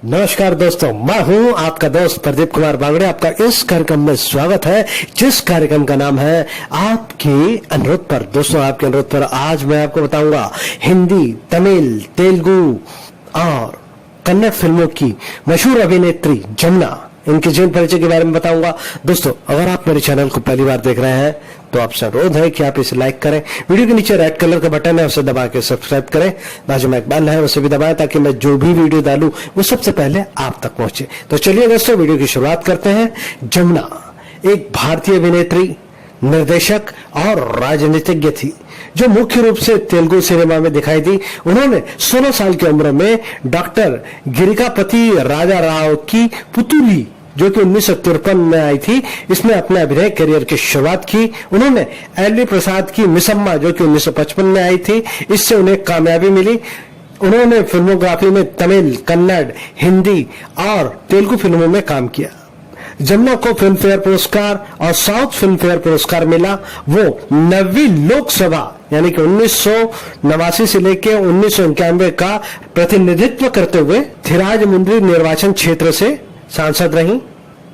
नमस्कार दोस्तों, मैं हूं आपका दोस्त प्रदीप कुमार बागड़े। आपका इस कार्यक्रम में स्वागत है, जिस कार्यक्रम का नाम है आपके अनुरोध पर। दोस्तों, आपके अनुरोध पर आज मैं आपको बताऊंगा हिंदी, तमिल, तेलुगु और कन्नड़ फिल्मों की मशहूर अभिनेत्री जमुना, इनके जीवन परिचय के बारे में बताऊंगा। दोस्तों, अगर आप मेरे चैनल को पहली बार देख रहे हैं तो आपसे अनुरोध है कि आप इसे लाइक करें। वीडियो के नीचे रेड कलर का बटन है, उसे दबा के सब्सक्राइब करें। बाजू में एक बेल है, उसे भी दबाएं ताकि मैं जो भी वीडियो डालूं वो सबसे पहले आप तक पहुंचे। तो चलिए दोस्तों, वीडियो की शुरुआत करते हैं। जमुना एक भारतीय अभिनेत्री, निर्देशक और राजनीतिज्ञ थी जो मुख्य रूप से तेलुगु सिनेमा में दिखाई दी। उन्होंने 16 साल की उम्र में डॉक्टर गिरिकापति राजा राव की पुतुली, जो कि 1953 में आई थी, इसमें अपने अभिनय करियर की शुरुआत की। उन्होंने एल प्रसाद की मिसम्मा, जो कि 1955 में आई थी, इससे उन्हें कामयाबी मिली। उन्होंने फिल्मोग्राफी में तमिल, कन्नड़, हिंदी और तेलुगु फिल्मों में काम किया। जमुना को फिल्म फेयर पुरस्कार और साउथ फिल्म फेयर पुरस्कार मिला। वो 9वीं लोकसभा यानी कि 1989 से लेकर 1991 का प्रतिनिधित्व करते हुए थिराज मुंद्री निर्वाचन क्षेत्र से सांसद रही।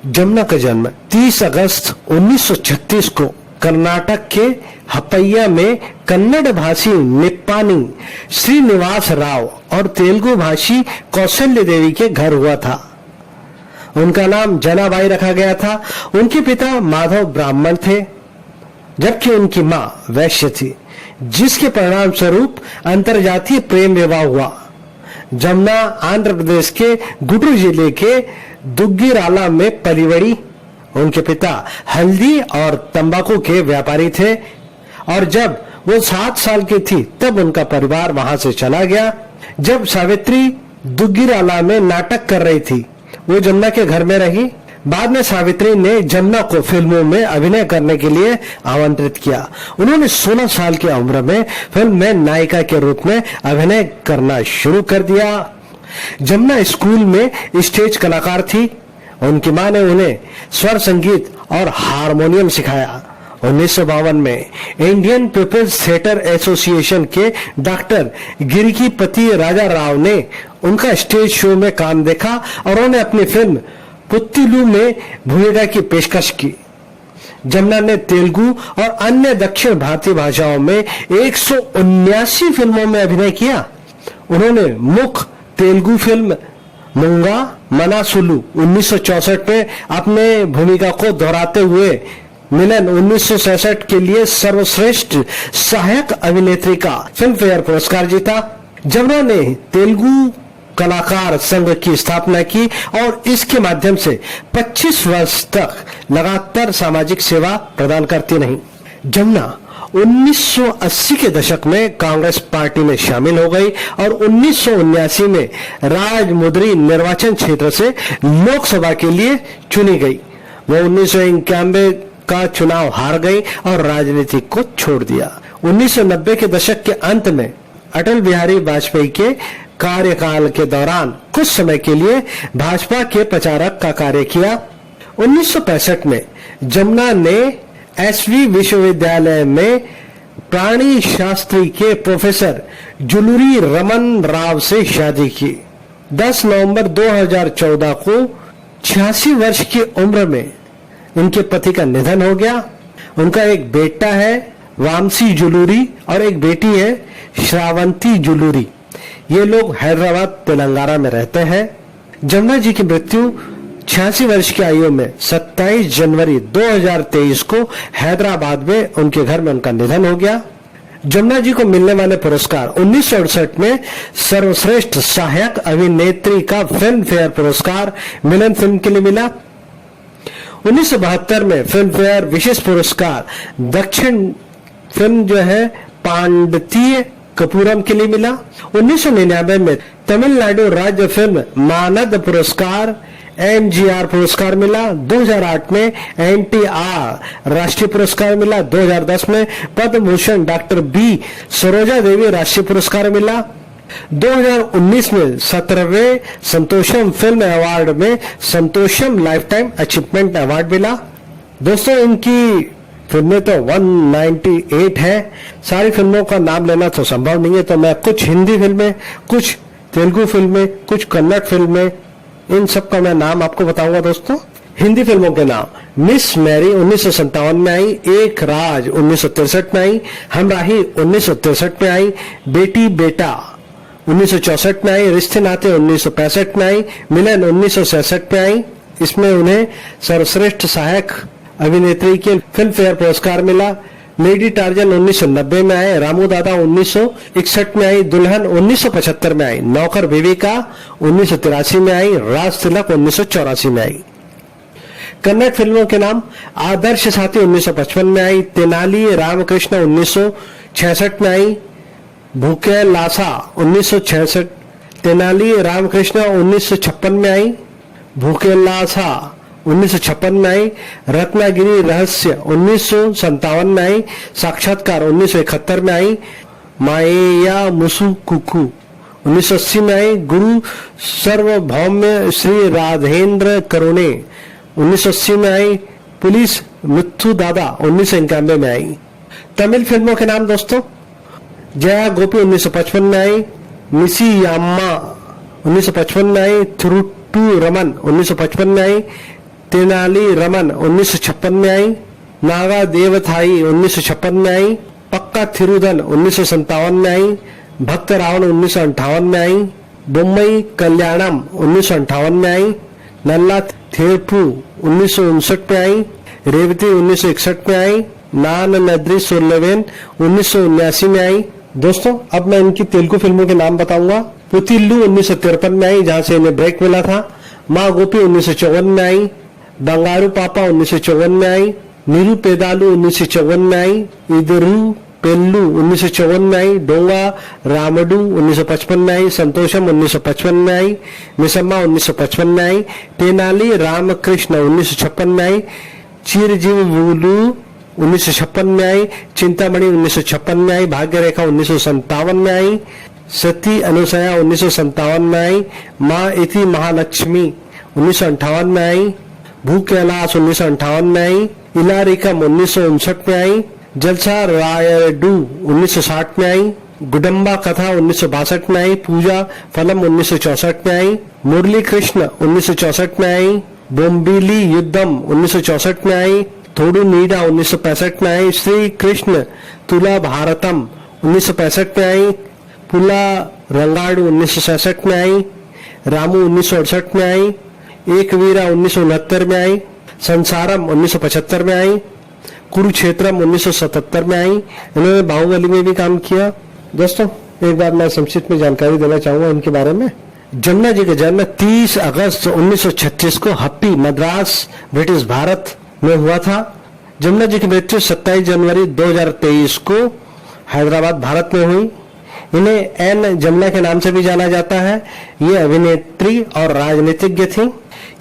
जमुना का जन्म 30 अगस्त 1936 को कर्नाटक के हपैया में कन्नड़ भाषी निप्पानी श्रीनिवास राव और तेलुगु भाषी कौशल्य देवी के घर हुआ था। उनका नाम जनाबाई रखा गया था। उनके पिता माधव ब्राह्मण थे, जबकि उनकी मां वैश्य थी, जिसके परिणाम स्वरूप अंतरजातीय प्रेम विवाह हुआ। जमुना आंध्र प्रदेश के गुंटूर जिले के दुग्गिराला में पली बड़ी। उनके पिता हल्दी और तंबाकू के व्यापारी थे और जब वो 7 साल की थी तब उनका परिवार वहां से चला गया। जब सावित्री दुग्गिराला में नाटक कर रही थी, वो जमुना के घर में रही। बाद में सावित्री ने जमुना को फिल्मों में अभिनय करने के लिए आमंत्रित किया। उन्होंने 16 साल की उम्र में फिल्म में नायिका के रूप में अभिनय करना शुरू कर दिया। जमुना स्कूल में स्टेज कलाकार थी। उनकी मां ने उन्हें स्वर संगीत और हारमोनियम सिखाया। 1952 में इंडियन पीपल्स थिएटर एसोसिएशन के डॉक्टर गिरिकीपति राजा राव ने उनका स्टेज शो में काम देखा और उन्हें अपनी फिल्म पुत्तिलू में भूमिका की पेशकश की। जमुना ने तेलुगु और अन्य दक्षिण भारतीय भाषाओं में 179 फिल्मों में अभिनय किया। उन्होंने मुख्य तेलुगु फिल्म मुंगा मनासुलू 1964 में अपने भूमिका को दोहराते हुए मिलन 1966 के लिए सर्वश्रेष्ठ सहायक अभिनेत्री का फिल्म फेयर पुरस्कार जीता। जमुना ने तेलुगु कलाकार संघ की स्थापना की और इसके माध्यम से 25 वर्ष तक लगातार सामाजिक सेवा प्रदान करती रही। जमुना 1980 के दशक में कांग्रेस पार्टी में शामिल हो गई और 1979 में राजमुंद्री निर्वाचन क्षेत्र से लोकसभा के लिए चुनी गई। वो 1991 का चुनाव हार गई और राजनीति को छोड़ दिया। 1990 के दशक के अंत में अटल बिहारी वाजपेयी के कार्यकाल के दौरान कुछ समय के लिए भाजपा के प्रचारक का कार्य किया। 1965 में जमुना ने एसवी विश्वविद्यालय में प्राणी शास्त्री के प्रोफेसर जुलूरी रमन राव से शादी की। 10 नवंबर 2014 को 86 वर्ष की उम्र में उनके पति का निधन हो गया। उनका एक बेटा है वामसी जुलूरी और एक बेटी है श्रावंती जुलूरी। ये लोग हैदराबाद तेलंगाना में रहते हैं। जमुना जी की मृत्यु 86 वर्ष की आयु में 27 जनवरी 2023 को हैदराबाद में उनके घर में उनका निधन हो गया। जमुना जी को मिलने वाले पुरस्कार 1968 में सर्वश्रेष्ठ सहायक अभिनेत्री का फिल्म फेयर पुरस्कार मिलन फिल्म के लिए मिला। 1972 में फिल्म फेयर विशेष पुरस्कार दक्षिण फिल्म जो है पांडितीय कपूरम के लिए मिला। 1999 में तमिलनाडु राज्य फिल्म मानद पुरस्कार एमजीआर पुरस्कार मिला। 2008 में एनटीआर राष्ट्रीय पुरस्कार मिला। 2010 में पद्म भूषण डॉक्टर बी सरोजा देवी राष्ट्रीय पुरस्कार मिला। 2019 में 17वें संतोषम फिल्म अवार्ड में संतोषम लाइफ टाइम अचीवमेंट अवार्ड मिला। दोस्तों, इनकी फिल्में तो 198 है। सारी फिल्मों का नाम लेना तो संभव नहीं है, तो मैं कुछ हिंदी फिल्में, कुछ तेलुगु फिल्में, कुछ कन्नड़ फिल्में इन सब का मैं नाम आपको बताऊंगा दोस्तों। हिंदी फिल्मों के नाम, मिस मैरी 1957 में आई, एक राज 1963 में आई, हमराही 1963 में आई, बेटी बेटा 1964 में आई, रिश्ते नाते 1965 में आई, मिलन 1966 में आई। इसमें उन्हें सर्वश्रेष्ठ सहायक अभिनेत्री के फिल्म फेयर पुरस्कार मिला। लेडी टार्जन 1990 में आए, रामू दादा 1961 में आई, दुल्हन 1975 में आई, नौकर विवेका 1983 में आई, राज तिलक 1984 में आई। कन्नड़ फिल्मों के नाम, आदर्श साथी 1955 में आई, तेनाली रामकृष्ण 1966 में आई, भूखे लासा 1966, तेनाली रामकृष्ण 1956 में आई, भूखे लासा 1956 में आई, रत्नागिरी रहस्य 1957 में आई, साक्षात्कार 1971 में आई, माया मुसु कुकू 1980 में आई, गुरु सार्वभौम श्री राधेंद्र करुणे 1980 में आई, पुलिस मिथु दादा 1991 में आई। तमिल फिल्मों के नाम दोस्तों, जया गोपी 1955 में आई, मिसी याम्मा 1955 में आई, थिरुट्टू रमन 1955 में आई, तेनाली रमन 1956 में आई, नागा देवथाई 1956 में आई, पक्का थिरुधन 1957 में आई, भक्त रावण 1958 में आई, बोम्मई कल्याणम 1958 में आई, नल्ला थेरपू 1959 में आई, रेवती 1961 में आई, नान नद्री सोल्लेवेन 1979 में आई। दोस्तों अब मैं इनकी तेलुगु फिल्मों के नाम बताऊंगा। पुतिल्लू 1953 में आई, जहां से इन्हें ब्रेक मिला था। माँ गोपी 1954 में आई, बंगारू पापा 1954 में आई, नीरू पेदालू 1954 में आई, इदरू पेल्लू 1954 में आई, डोंगा रामडू 1955 में आई, संतोषम 1955 में आई, मिसम्मा 1955 में आई, तेनाली रामकृष्ण 1956 में आई, चिरजीवुलू 1956 में आई, चिंतामणि 1956 में आई, भाग्य रेखा 1957 में आई, सती अनुसया 1957 में आई, माँ इति महालक्ष्मी 1958 में आई, भू कैलाश 1958 में आई, इलारिकम 1959 में आई, जलसा रायडू 1960 में आई, गुडम्बा कथा 1962 में आई, पूजा फलम 1964 में आई, मुरली कृष्ण 1964 में आई, बोम्बिली युद्धम 1964 में आई, थोडू नीडा 1965 में आई, श्री कृष्ण तुला भारतम 1965 में आई, पुला रंगाड़ू 1966 में आई, रामू 1968 में आई, एक वीरा 1969 में आई, संसारम 1975 में आई, कुरुक्षेत्रम 1977 में आई। इन्होंने बाहुबली में भी काम किया। दोस्तों एक बार मैं संक्षिप्त में जानकारी देना चाहूंगा इनके बारे में। जमुना जी का जन्म 30 अगस्त 1936 को हप्पी मद्रास ब्रिटिश भारत में हुआ था। जमुना जी की मृत्यु 27 जनवरी 2023 को हैदराबाद भारत में हुई। इन्हें एन जमुना के नाम से भी जाना जाता है। ये अभिनेत्री और राजनीतिज्ञ थी।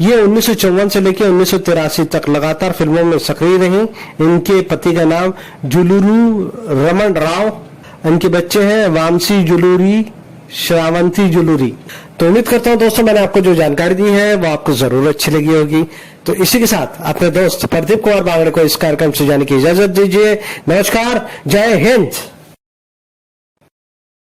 ये 1954 से लेकर 1983 तक लगातार फिल्मों में सक्रिय रही। इनके पति का नाम जुलूरू रमन राव। इनके बच्चे हैं वामसी जुलूरी, श्रावंती जुलूरी। तो उम्मीद करता हूं दोस्तों मैंने आपको जो जानकारी दी है वो आपको जरूर अच्छी लगी होगी। तो इसी के साथ अपने दोस्त प्रदीप कुमार बांगड़े को इस कार्यक्रम से जाने की इजाजत दीजिए। नमस्कार, जय हिंद।